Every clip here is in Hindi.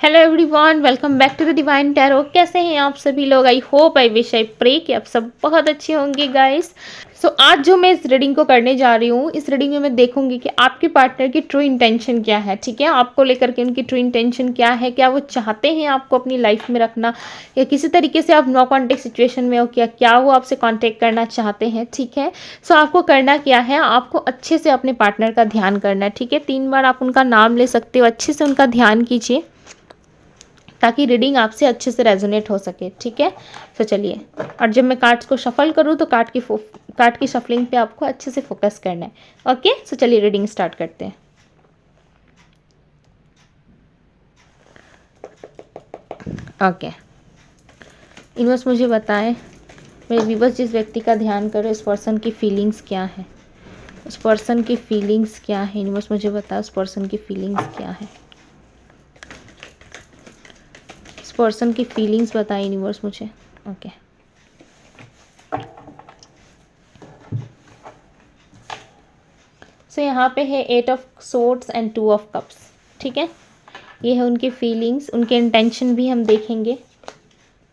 Hello everyone, welcome back to the divine tarot. कैसे हैं आप सभी लोग? I hope, I wish, I pray कि आप सब बहुत अच्छे होंगे गाइस। आज जो मैं इस रीडिंग को करने जा रही हूँ, इस रीडिंग में मैं देखूंगी कि आपके पार्टनर की ट्रू इंटेंशन क्या है। ठीक है, आपको लेकर के उनकी ट्रू इंटेंशन क्या है, क्या वो चाहते हैं आपको अपनी लाइफ में रखना, या किसी तरीके से आप नो कॉन्टेक्ट सिचुएशन में हो, क्या वो आपसे कॉन्टेक्ट करना चाहते हैं। ठीक है, आपको करना क्या है, आपको अच्छे से अपने पार्टनर का ध्यान करना है। ठीक है, 3 बार आप उनका नाम ले सकते हो, अच्छे से उनका ध्यान कीजिए ताकि रीडिंग आपसे अच्छे से रेजोनेट हो सके। ठीक है, चलिए, और जब मैं कार्ड्स को शफल करूँ तो कार्ड की शफलिंग पे आपको अच्छे से फोकस करना है। ओके, चलिए रीडिंग स्टार्ट करते हैं। ओके, यूनिवर्स मुझे बताएं, मेरे व्यूअर्स जिस व्यक्ति का ध्यान करो, इस पर्सन की फीलिंग्स क्या है, उस पर्सन की फीलिंग्स क्या है। यूनिवर्स मुझे बताए उस पर्सन की फीलिंग्स क्या है, पर्सन की फीलिंग्स बताएं यूनिवर्स मुझे। ओके, यहाँ पे है 8 of swords and 2 of cups. ठीक है, ये है उनकी फीलिंग्स, उनके इंटेंशन भी हम देखेंगे।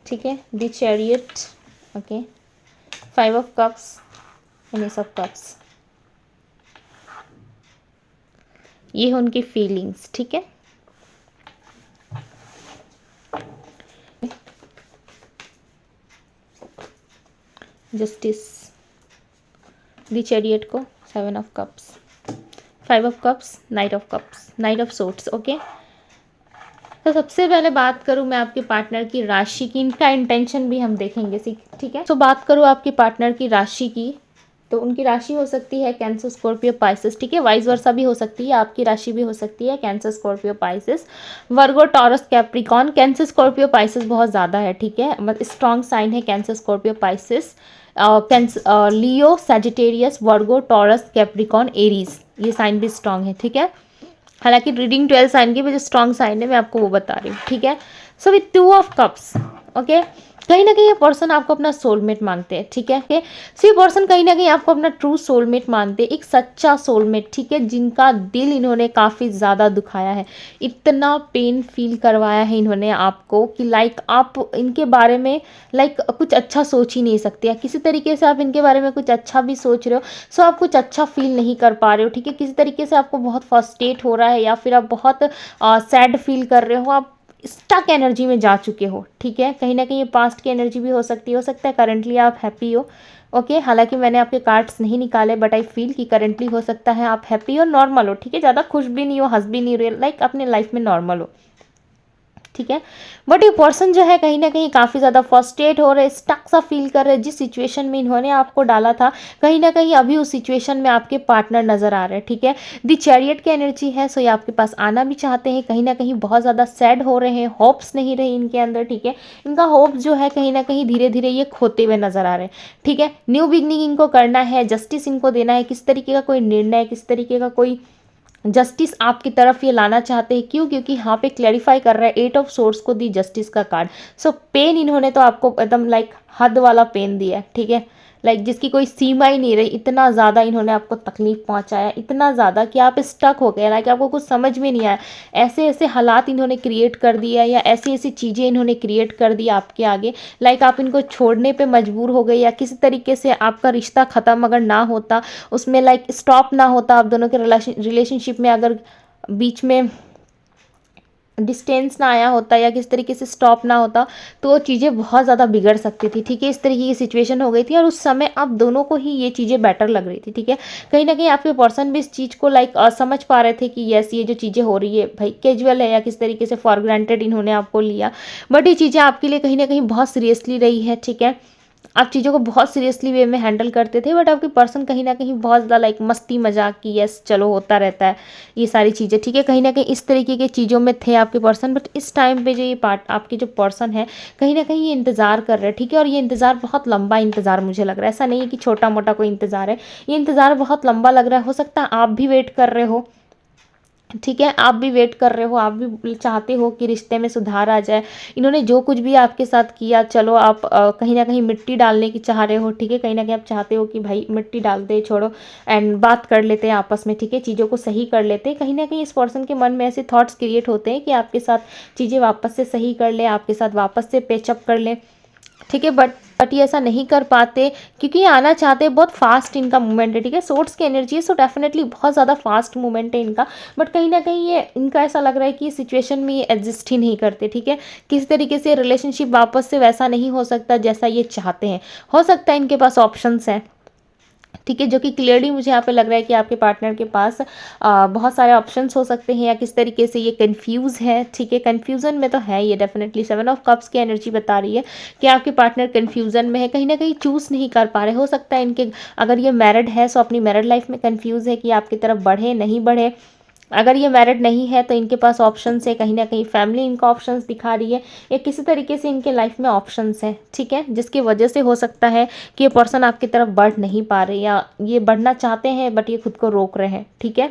ठीक है, the chariot. Okay, 5 of cups and S of cups, ये है उनकी फीलिंग्स। ठीक है, जस्टिस, द चैरियट को 7 of cups, 5 of cups, night of cups, night of swords. Okay, तो सबसे पहले बात करूं मैं आपके पार्टनर की राशि की, इनका इंटेंशन भी हम देखेंगे। ठीक है, बात करूं आपके पार्टनर की राशि की, तो उनकी राशि हो सकती है कैंसर, स्कॉर्पियो, पाइसेस। ठीक है, वाइस वर्सा भी हो सकती है, आपकी राशि भी हो सकती है Cancer, Scorpio, Pisces, Virgo, Taurus, Capricorn. Cancer, Scorpio, Pisces बहुत ज़्यादा है। ठीक है, मतलब स्ट्रॉन्ग साइन है Cancer, Scorpio, Pisces, Leo, Sagittarius, Virgo, Taurus, Capricorn, Aries, ये साइन भी स्ट्रॉन्ग है। ठीक है, हालांकि रीडिंग 12 साइन की वजह स्ट्रॉन्ग साइन है, मैं आपको वो बता रही हूँ। ठीक है, विथ 2 ऑफ कप्स। ओके, कहीं ना कहीं ये पर्सन आपको अपना सोलमेट मानते हैं। ठीक है, ये पर्सन कहीं ना कहीं आपको अपना ट्रू सोलमेट मानते हैं, एक सच्चा सोलमेट। ठीक है, जिनका दिल इन्होंने काफ़ी ज़्यादा दुखाया है, इतना पेन फील करवाया है इन्होंने आपको कि लाइक आप इनके बारे में कुछ अच्छा सोच ही नहीं सकते, या किसी तरीके से आप इनके बारे में कुछ अच्छा भी सोच रहे हो, आप कुछ अच्छा फील नहीं कर पा रहे हो। ठीक है, किसी तरीके से आपको बहुत फ्रस्ट्रेट हो रहा है, या फिर आप बहुत सैड फील कर रहे हो, आप स्टक एनर्जी में जा चुके हो। ठीक है, कहीं ना कहीं ये पास्ट की एनर्जी भी हो सकती है, करंटली आप हैप्पी हो। ओके, हालांकि मैंने आपके कार्ड्स नहीं निकाले, बट आई फील कि करंटली हो सकता है आप हैप्पी हो, नॉर्मल हो। ठीक है, ज़्यादा खुश भी नहीं हो, हंस भी नहीं रहे, अपने लाइफ में नॉर्मल हो। ठीक है, बट ये पर्सन जो है कहीं ना कहीं काफ़ी ज़्यादा फ्रस्ट्रेट हो रहे, स्टक सा फील कर रहे, जिस सिचुएशन में इन्होंने आपको डाला था, कहीं ना कहीं अभी उस सिचुएशन में आपके पार्टनर नज़र आ रहे हैं। ठीक है, द चैरियट की एनर्जी है, ये आपके पास आना भी चाहते हैं, कहीं ना कहीं बहुत ज़्यादा सैड हो रहे हैं, होप्स नहीं रहे इनके अंदर। ठीक है, इनका होप जो है कहीं ना कहीं धीरे धीरे ये खोते हुए नजर आ रहे हैं। ठीक है, न्यू बिगनिंग इनको करना है, जस्टिस इनको देना है, किस तरीके का कोई निर्णय, किस तरीके का कोई जस्टिस आपकी तरफ ये लाना चाहते हैं। क्यों? क्योंकि यहाँ पे क्लैरिफाई कर रहा है 8 ऑफ सोर्स को दी जस्टिस का कार्ड। पेन इन्होंने तो आपको एकदम हद वाला पेन दिया है। ठीक है, जिसकी कोई सीमा ही नहीं रही, इतना ज़्यादा इन्होंने आपको तकलीफ पहुँचाया, इतना ज़्यादा कि आप स्टक हो गए, आपको कुछ समझ में नहीं आया। ऐसे ऐसे हालात इन्होंने क्रिएट कर दिया, या ऐसी ऐसी चीज़ें इन्होंने क्रिएट कर दी आपके आगे, आप इनको छोड़ने पे मजबूर हो गए, या किसी तरीके से आपका रिश्ता ख़त्म अगर ना होता, उसमें स्टॉप ना होता, आप दोनों के रिलेशनशिप में अगर बीच में डिस्टेंस ना आया होता, या किस तरीके से स्टॉप ना होता, तो चीज़ें बहुत ज़्यादा बिगड़ सकती थी। ठीक है, इस तरीके की सिचुएशन हो गई थी, और उस समय आप दोनों को ही ये चीज़ें बेटर लग रही थी। ठीक है, कहीं ना कहीं आपके पर्सन भी इस चीज़ को समझ पा रहे थे कि यस, ये जो चीज़ें हो रही है भाई कैजुअल है, या किस तरीके से फॉर ग्रांटेड इन्होंने आपको लिया, बट ये चीज़ें आपके लिए कहीं ना कहीं बहुत सीरियसली रही है। ठीक है, आप चीज़ों को बहुत सीरियसली वे में हैंडल करते थे, बट आपके पर्सन कहीं ना कहीं बहुत ज़्यादा मस्ती मजाक की, यस चलो होता रहता है ये सारी चीज़ें। ठीक है, कहीं ना कहीं इस तरीके की चीज़ों में थे आपके पर्सन, बट इस टाइम पे जो ये आपके जो पर्सन है कहीं ना कहीं ये इंतज़ार कर रहे हैं। ठीक है, और ये इंतज़ार बहुत लंबा इंतज़ार मुझे लग रहा है, ऐसा नहीं है कि छोटा मोटा कोई इंतज़ार है, ये इंतज़ार बहुत लंबा लग रहा है। हो सकता है आप भी वेट कर रहे हो, ठीक है, आप भी वेट कर रहे हो, आप भी चाहते हो कि रिश्ते में सुधार आ जाए। इन्होंने जो कुछ भी आपके साथ किया, चलो आप कहीं ना कहीं मिट्टी डालने की चाह रहे हो। ठीक है, कहीं ना कहीं आप चाहते हो कि भाई मिट्टी डाल दे, छोड़ो एंड बात कर लेते हैं आपस में। ठीक है, चीज़ों को सही कर लेते हैं। कहीं ना कहीं इस पर्सन के मन में ऐसे थॉट्स क्रिएट होते हैं कि आपके साथ चीज़ें वापस से सही कर ले, आपके साथ वापस से पेचअप कर ले। ठीक है, बट ये ऐसा नहीं कर पाते क्योंकि ये आना चाहते हैं। बहुत फास्ट इनका मूवमेंट है। ठीक है, सोर्ट्स की एनर्जी है, सो डेफिनेटली बहुत ज़्यादा फास्ट मूवमेंट है इनका। बट कहीं ना कहीं ये इनका ऐसा लग रहा है कि इस सिचुएशन में ये एडजस्ट ही नहीं करते। ठीक है, किसी तरीके से रिलेशनशिप वापस से वैसा नहीं हो सकता जैसा ये चाहते हैं। हो सकता है इनके पास ऑप्शंस हैं। ठीक है, जो कि क्लियरली मुझे यहाँ पे लग रहा है कि आपके पार्टनर के पास बहुत सारे ऑप्शंस हो सकते हैं, या किस तरीके से ये कंफ्यूज है। ठीक है, कंफ्यूजन में तो है ये डेफिनेटली। 7 ऑफ कप्स की एनर्जी बता रही है कि आपके पार्टनर कंफ्यूजन में है, कहीं ना कहीं चूज़ नहीं कर पा रहे। हो सकता है इनके, अगर ये मैरिड है सो अपनी मैरिड लाइफ में कंफ्यूज है कि आपकी तरफ बढ़े नहीं बढ़े। अगर ये मैरिड नहीं है तो इनके पास ऑप्शंस है, कहीं ना कहीं फैमिली इनको ऑप्शंस दिखा रही है, या किसी तरीके से इनके लाइफ में ऑप्शंस है। ठीक है, जिसकी वजह से हो सकता है कि ये पर्सन आपकी तरफ बढ़ नहीं पा रहे, या ये बढ़ना चाहते हैं बट ये खुद को रोक रहे हैं। ठीक है,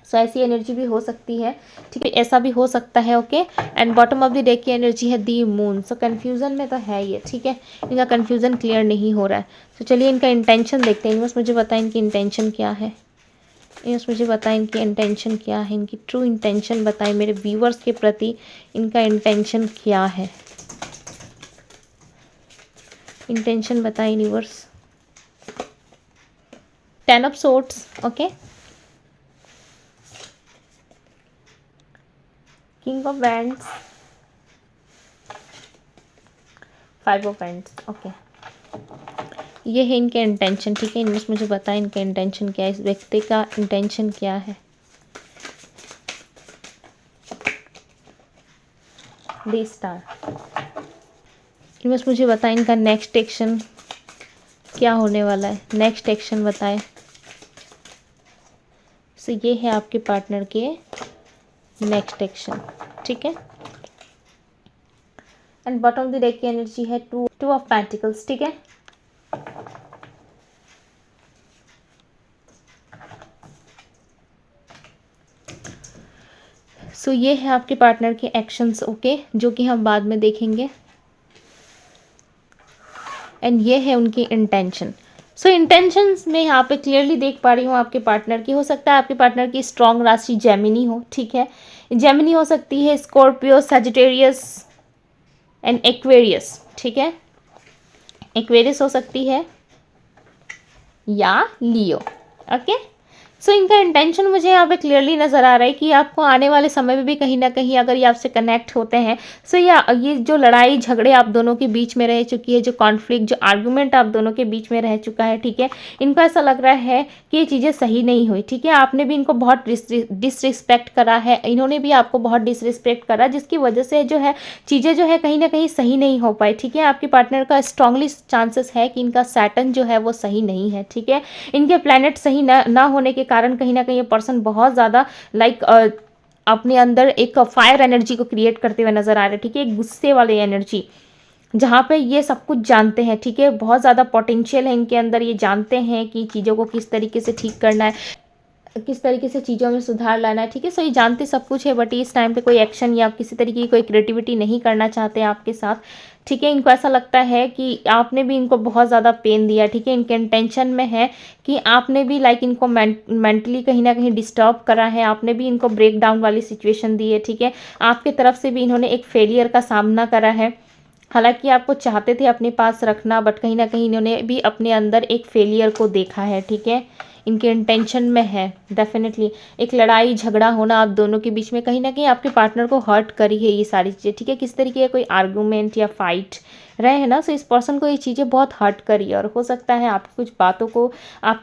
सो ऐसी एनर्जी भी हो सकती है। ठीक है, ऐसा भी हो सकता है। Okay, and bottom of the deck की एनर्जी है दी मून। सो कन्फ्यूज़न में तो है ये। ठीक है, इनका कन्फ्यूज़न क्लियर नहीं हो रहा है। तो चलिए इनका इंटेंशन देखते हैं। बस मुझे बताएं इनकी इंटेंशन क्या है। यस, मुझे बताएं इनकी इंटेंशन क्या है, इनकी ट्रू इंटेंशन बताएं मेरे व्यूवर्स के प्रति। इनका इंटेंशन क्या है, इंटेंशन बताएं universe. 10 of swords, okay, king of wands, 5 of wands, okay. ये है इनके इंटेंशन। ठीक है, इनमें मुझे बताएं इनका इंटेंशन क्या है, इस व्यक्ति का इंटेंशन क्या है। D star. इनमें मुझे बताएं इनका नेक्स्ट एक्शन क्या होने वाला है, नेक्स्ट एक्शन बताएं। सो ये है आपके पार्टनर के नेक्स्ट एक्शन। ठीक है, and bottom of the deck की एनर्जी है टू ऑफ पेंटिकल्स। ठीक है, सो ये है आपके पार्टनर के एक्शंस, ओके, जो कि हम बाद में देखेंगे। एंड ये है उनकी इंटेंशन। सो इंटेंशंस में यहाँ पे क्लियरली देख पा रही हूँ आपके पार्टनर की। हो सकता है आपके पार्टनर की स्ट्रॉन्ग राशि जेमिनी हो। ठीक है, जेमिनी हो सकती है, स्कॉर्पियो, सजिटेरियस एंड एक्वेरियस। ठीक है, एक्वेरियस हो सकती है या लियो। ओके, सो इनका इंटेंशन मुझे यहाँ पे क्लियरली नज़र आ रहा है कि आपको आने वाले समय में भी कहीं ना कहीं अगर ये आपसे कनेक्ट होते हैं, सो ये जो लड़ाई झगड़े आप दोनों के बीच में रह चुकी है, जो कॉन्फ्लिक्ट, जो आर्गुमेंट आप दोनों के बीच में रह चुका है, ठीक है, इनको ऐसा लग रहा है कि ये चीज़ें सही नहीं हुई। ठीक है, आपने भी इनको बहुत डिसरिस्पेक्ट करा है, इन्होंने भी आपको बहुत डिसरिस्पेक्ट करा, जिसकी वजह से जो है चीज़ें जो है कहीं ना कहीं सही नहीं हो पाई। ठीक है, आपके पार्टनर का स्ट्रांगली चांसेस है कि इनका सैटर्न जो है वो सही नहीं है। ठीक है, इनके प्लैनेट सही ना होने के कारण कहीं ना कहीं ये पर्सन बहुत ज़्यादा लाइक अपने अंदर एक फायर एनर्जी को क्रिएट करते हुए नजर आ रहे हैं। ठीक है, एक गुस्से वाली एनर्जी, जहाँ पे ये सब कुछ जानते हैं। ठीक है, बहुत ज़्यादा पोटेंशियल है इनके अंदर, ये जानते हैं कि चीज़ों को किस तरीके से ठीक करना है, किस तरीके से चीज़ों में सुधार लाना है। ठीक है, सो ये जानते सब कुछ है, बट इस टाइम पे कोई एक्शन या किसी तरीके की कोई क्रिएटिविटी नहीं करना चाहते आपके साथ। ठीक है, इनको ऐसा लगता है कि आपने भी इनको बहुत ज़्यादा पेन दिया। ठीक है, इनके इंटेंशन में है कि आपने भी लाइक इनको मेंटली कहीं ना कहीं डिस्टर्ब करा है, आपने भी इनको ब्रेक डाउन वाली सिचुएशन दी है। ठीक है, आपके तरफ से भी इन्होंने एक फेलियर का सामना करा है। हालांकि आपको चाहते थे अपने पास रखना, बट कहीं ना कहीं इन्होंने भी अपने अंदर एक फेलियर को देखा है। ठीक है, इनके इंटेंशन में है डेफिनेटली एक लड़ाई झगड़ा होना आप दोनों के बीच में, कहीं ना कहीं आपके पार्टनर को हर्ट करी है ये सारी चीज़ें। ठीक है, किस तरीके का कोई आर्गूमेंट या फाइट रहे हैं ना, सो इस पर्सन को ये चीज़ें बहुत हर्ट करी है, और हो सकता है आपकी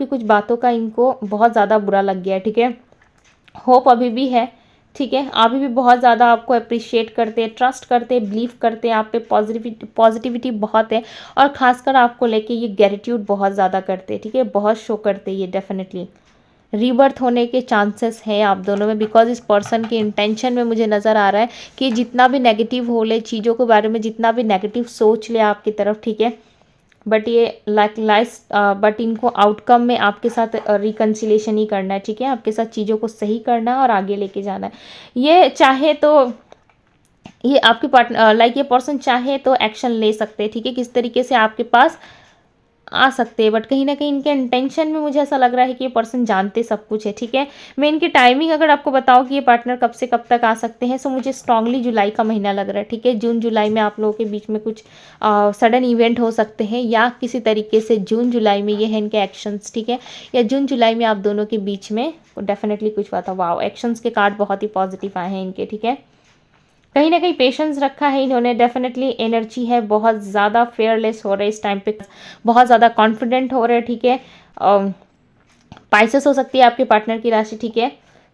कुछ बातों का इनको बहुत ज़्यादा बुरा लग गया है। ठीक है, होप अभी भी है। ठीक है, अभी भी बहुत ज़्यादा आपको अप्रिशिएट करते हैं, ट्रस्ट करते हैं, बिलीव करते हैं, आप पे पॉजिटिविटी बहुत है, और ख़ासकर आपको लेके ये ग्रेटिट्यूड बहुत ज़्यादा करते हैं। ठीक है, बहुत शो करते हैं ये डेफिनेटली। रीबर्थ होने के चांसेस है आप दोनों में, बिकॉज इस पर्सन के इंटेंशन में मुझे नज़र आ रहा है कि जितना भी नेगेटिव हो ले, चीज़ों के बारे में जितना भी नेगेटिव सोच ले आपकी तरफ, ठीक है, बट ये बट इनको आउटकम में आपके साथ रिकन्सिलेशन ही करना है, ठीक है, आपके साथ चीज़ों को सही करना है और आगे लेके जाना है। ये चाहे तो ये आपके पार्टनर ये पर्सन चाहे तो एक्शन ले सकते हैं, ठीक है, किस तरीके से आपके पास आ सकते हैं, बट कहीं ना कहीं इनके इंटेंशन में मुझे ऐसा लग रहा है कि ये पर्सन जानते सब कुछ है, ठीक है। मैं इनकी टाइमिंग अगर आपको बताऊं कि ये पार्टनर कब से कब तक आ सकते हैं, सो मुझे स्ट्रांगली जुलाई का महीना लग रहा है, ठीक है। जून जुलाई में आप लोगों के बीच में कुछ सडन इवेंट हो सकते हैं, या किसी तरीके से जून जुलाई में ये है इनके एक्शंस, ठीक है, या जून जुलाई में आप दोनों के बीच में डेफिनेटली कुछ हुआ था। वाओ, एक्शंस के कार्ड बहुत ही पॉजिटिव आए हैं इनके, ठीक है। कहीं ना कहीं पेशेंस रखा है इन्होंने, डेफिनेटली एनर्जी है, बहुत ज़्यादा फेयरलेस हो रहे इस टाइम पे, बहुत ज़्यादा कॉन्फिडेंट हो रहे हैं, ठीक है। पाइसेस हो सकती है आपके पार्टनर की राशि, ठीक है,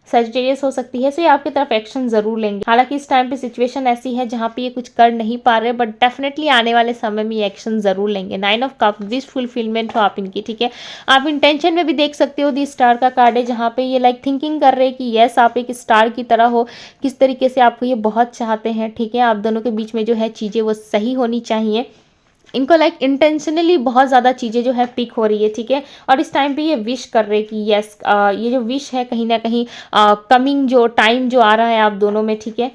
सजिटेरियस हो सकती है, सो ये आपकी तरफ एक्शन जरूर लेंगे। हालांकि इस टाइम पे सिचुएशन ऐसी है जहाँ पे ये कुछ कर नहीं पा रहे, बट डेफिनेटली आने वाले समय में ये एक्शन जरूर लेंगे। 9 ऑफ कप, विश फुलफिलमेंट हो आप इनकी, ठीक है। आप इंटेंशन में भी देख सकते हो, दी स्टार का कार्ड है, जहाँ पे ये थिंकिंग कर रहे हैं कि यस आप एक स्टार की तरह हो, किस तरीके से आपको ये बहुत चाहते हैं, ठीक है। आप दोनों के बीच में जो है चीज़ें वो सही होनी चाहिए। इनको इंटेंशनली बहुत ज़्यादा चीज़ें जो है पिक हो रही है, ठीक है। और इस टाइम पे ये विश कर रहे हैं कि यस ये जो विश है कहीं ना कहीं कमिंग जो टाइम जो आ रहा है आप दोनों में, ठीक है,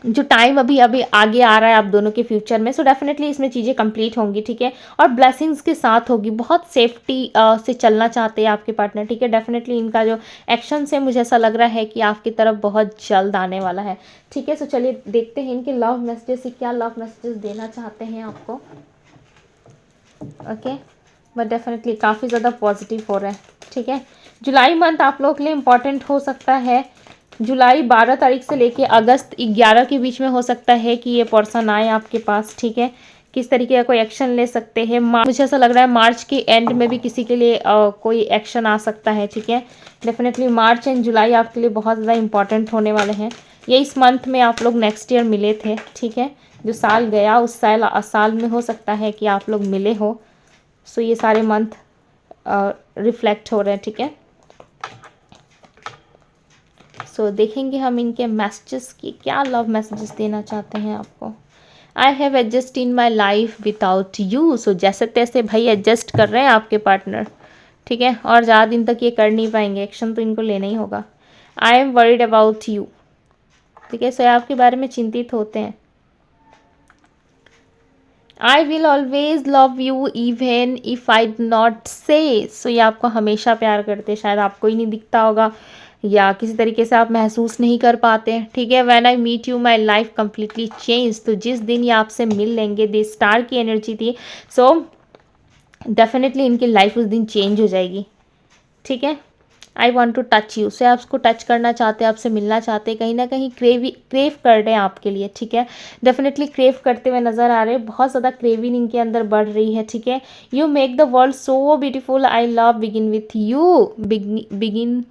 जो टाइम अभी अभी आगे आ रहा है आप दोनों के फ्यूचर में, सो डेफिनेटली इसमें चीज़ें कंप्लीट होंगी, ठीक है, और ब्लेसिंग्स के साथ होगी। बहुत सेफ्टी से चलना चाहते हैं आपके पार्टनर, ठीक है। डेफिनेटली इनका जो एक्शन है मुझे ऐसा लग रहा है कि आपकी तरफ बहुत जल्द आने वाला है, ठीक है। सो चलिए देखते हैं इनके लव मैसेजेस, क्या लव मैसेजेस देना चाहते हैं आपको। ओके, बट डेफिनेटली काफ़ी ज़्यादा पॉजिटिव हो रहा है, ठीक है। जुलाई मंथ आप लोगों के लिए इम्पॉर्टेंट हो सकता है। जुलाई 12 तारीख से लेके अगस्त 11 के बीच में हो सकता है कि ये पर्सन आए आपके पास, ठीक है। किस तरीके का कोई एक्शन ले सकते हैं, मुझे ऐसा लग रहा है मार्च के एंड में भी किसी के लिए कोई एक्शन आ सकता है, ठीक है। डेफिनेटली मार्च एंड जुलाई आपके लिए बहुत ज़्यादा इंपॉर्टेंट होने वाले हैं। ये इस मंथ में आप लोग नेक्स्ट ईयर मिले थे, ठीक है, जो साल गया उस साल में हो सकता है कि आप लोग मिले हो। सो ये सारे मंथ रिफ्लेक्ट हो रहे हैं, ठीक है। सो देखेंगे हम इनके मैसेजेस की क्या लव मैसेजेस देना चाहते हैं आपको। I have adjust in my life without you. So जैसे तैसे भाई एडजस्ट कर रहे हैं आपके पार्टनर, ठीक है, और ज़्यादा दिन तक ये कर नहीं पाएंगे, एक्शन तो इनको लेना ही होगा। I am worried about you, ठीक है, सो आपके बारे में चिंतित होते हैं। I will always love you even if I not से। सो ये आपको हमेशा प्यार करते हैं, शायद आपको ही नहीं दिखता होगा या किसी तरीके से आप महसूस नहीं कर पाते हैं, ठीक है। When I meet you my life completely change. तो जिस दिन ये आपसे मिल लेंगे, दी स्टार की एनर्जी थी, सो डेफिनेटली इनकी लाइफ उस दिन चेंज हो जाएगी, ठीक है। I want to touch you, से आपको टच करना चाहते हैं, आपसे मिलना चाहते हैं, कहीं ना कहीं क्रेव कर रहे हैं आपके लिए, ठीक है। डेफिनेटली क्रेव करते हुए नजर आ रहे हैं, बहुत ज़्यादा क्रेविंग इनके अंदर बढ़ रही है, ठीक है। You make the world so beautiful, I love begin with you, begin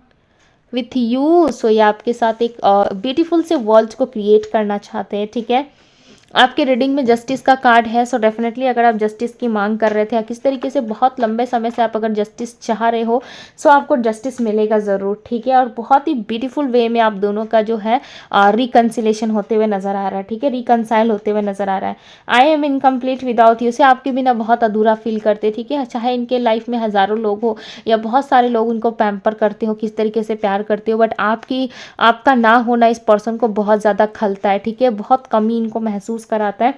with you. So ये आपके साथ एक ब्यूटीफुल से वर्ल्ड को क्रिएट करना चाहते हैं, ठीक है। आपके रीडिंग में जस्टिस का कार्ड है, सो डेफिनेटली अगर आप जस्टिस की मांग कर रहे थे या किस तरीके से बहुत लंबे समय से आप अगर जस्टिस चाह रहे हो, सो आपको जस्टिस मिलेगा ज़रूर, ठीक है। और बहुत ही ब्यूटीफुल वे में आप दोनों का जो है रिकन्सिलेशन होते हुए नज़र आ रहा है, ठीक है, रिकनसाइल होते हुए नज़र आ रहा है। I am incomplete without you, से आपके बिना बहुत अधूरा फील करते, ठीक है। चाहे इनके लाइफ में हज़ारों लोग हो या बहुत सारे लोग उनको पैम्पर करते हो, किस तरीके से प्यार करते हो, बट आपका ना होना इस पर्सन को बहुत ज़्यादा खलता है, ठीक है, बहुत कमी इनको महसूस कराता है।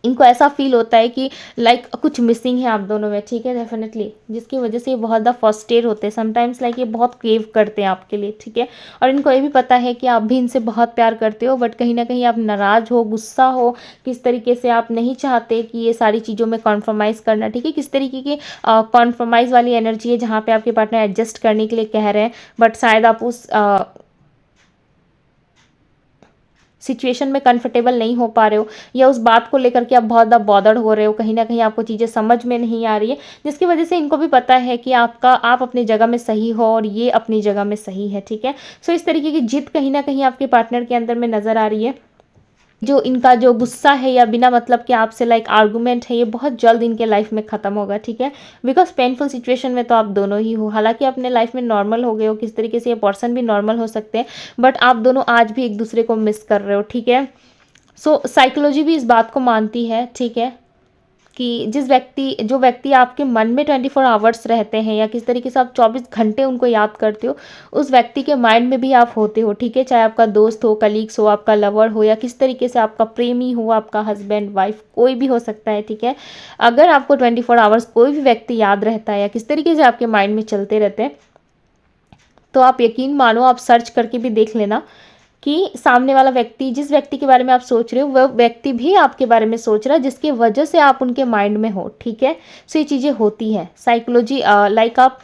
इनको ऐसा फील होता है कि कुछ मिसिंग है आप दोनों में, ठीक है, डेफिनेटली, जिसकी वजह से ये बहुत ज़्यादा फ्रस्ट्रेट होते हैं समटाइम्स, ये बहुत क्रेव करते हैं आपके लिए, ठीक है। और इनको ये भी पता है कि आप भी इनसे बहुत प्यार करते हो, बट कहीं ना कहीं आप नाराज़ हो, गुस्सा हो, किस तरीके से आप नहीं चाहते कि ये सारी चीज़ों में कॉम्प्रोमाइज़ करना, ठीक है, किस तरीके की कॉम्प्रोमाइज़ वाली एनर्जी है जहाँ पे आपके पार्टनर एडजस्ट करने के लिए कह रहे हैं, बट शायद आप उस सिचुएशन में कंफर्टेबल नहीं हो पा रहे हो, या उस बात को लेकर के आप बहुत ज़्यादा बॉदर्ड हो रहे हो, कहीं ना कहीं आपको चीज़ें समझ में नहीं आ रही है, जिसकी वजह से इनको भी पता है कि आप अपनी जगह में सही हो और ये अपनी जगह में सही है, ठीक है। सो इस तरीके की जिद कहीं ना कहीं आपके पार्टनर के अंदर में नज़र आ रही है। जो इनका जो गुस्सा है या बिना मतलब कि आपसे आर्गूमेंट है, ये बहुत जल्द इनके लाइफ में ख़त्म होगा, ठीक है। बिकॉज पेनफुल सिचुएशन में तो आप दोनों ही हो, हालांकि अपने लाइफ में नॉर्मल हो गए हो, किस तरीके से ये पर्सन भी नॉर्मल हो सकते हैं, बट आप दोनों आज भी एक दूसरे को मिस कर रहे हो, ठीक है। सो साइकोलॉजी भी इस बात को मानती है, ठीक है, कि जो व्यक्ति आपके मन में 24 आवर्स रहते हैं या किस तरीके से आप 24 घंटे उनको याद करते हो, उस व्यक्ति के माइंड में भी आप होते हो, ठीक है। चाहे आपका दोस्त हो, कलीग्स हो, आपका लवर हो, या किस तरीके से आपका प्रेमी हो, आपका हस्बैंड वाइफ, कोई भी हो सकता है, ठीक है। अगर आपको 24 आवर्स कोई भी व्यक्ति याद रहता है या किस तरीके से आपके माइंड में चलते रहते हैं, तो आप यकीन मानो, आप सर्च करके भी देख लेना कि सामने वाला व्यक्ति, जिस व्यक्ति के बारे में आप सोच रहे हो, वह व्यक्ति भी आपके बारे में सोच रहा है, जिसकी वजह से आप उनके माइंड में हो, ठीक है। सो ये चीज़ें होती हैं साइकोलॉजी, लाइक आप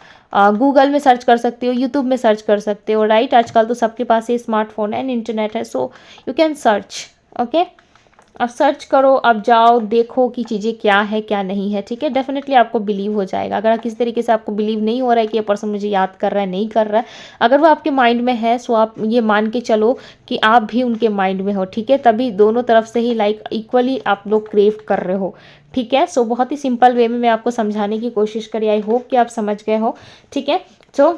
गूगल में सर्च कर सकते हो, यूट्यूब में सर्च कर सकते हो, राइट। आजकल तो सबके पास ये स्मार्टफोन है, इंटरनेट है, so you can search, okay. आप सर्च करो, आप जाओ, देखो कि चीज़ें क्या है क्या नहीं है, ठीक है। डेफिनेटली आपको बिलीव हो जाएगा। अगर किस तरीके से आपको बिलीव नहीं हो रहा है कि ये पर्सन मुझे याद कर रहा है, नहीं कर रहा है, अगर वो आपके माइंड में है, सो आप ये मान के चलो कि आप भी उनके माइंड में हो, ठीक है। तभी दोनों तरफ से ही लाइक इक्वली आप लोग क्रेव कर रहे हो, ठीक है। सो बहुत ही सिंपल वे में मैं आपको समझाने की कोशिश करी, आई होप कि आप समझ गए हो, ठीक है। सो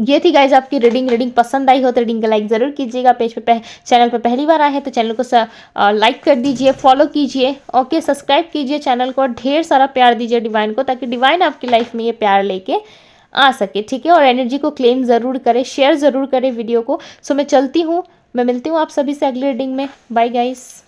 ये थी गाइज आपकी रीडिंग पसंद आई हो तो रीडिंग का लाइक ज़रूर कीजिएगा। पेज पे चैनल पे पहली बार आए हैं तो चैनल को लाइक कर दीजिए, फॉलो कीजिए, ओके, सब्सक्राइब कीजिए चैनल को, ढेर सारा प्यार दीजिए डिवाइन को, ताकि डिवाइन आपकी लाइफ में ये प्यार लेके आ सके, ठीक है। और एनर्जी को क्लेम ज़रूर करें, शेयर ज़रूर करें वीडियो को। सो मैं चलती हूँ, मैं मिलती हूँ आप सभी से अगली रीडिंग में। Bye guys.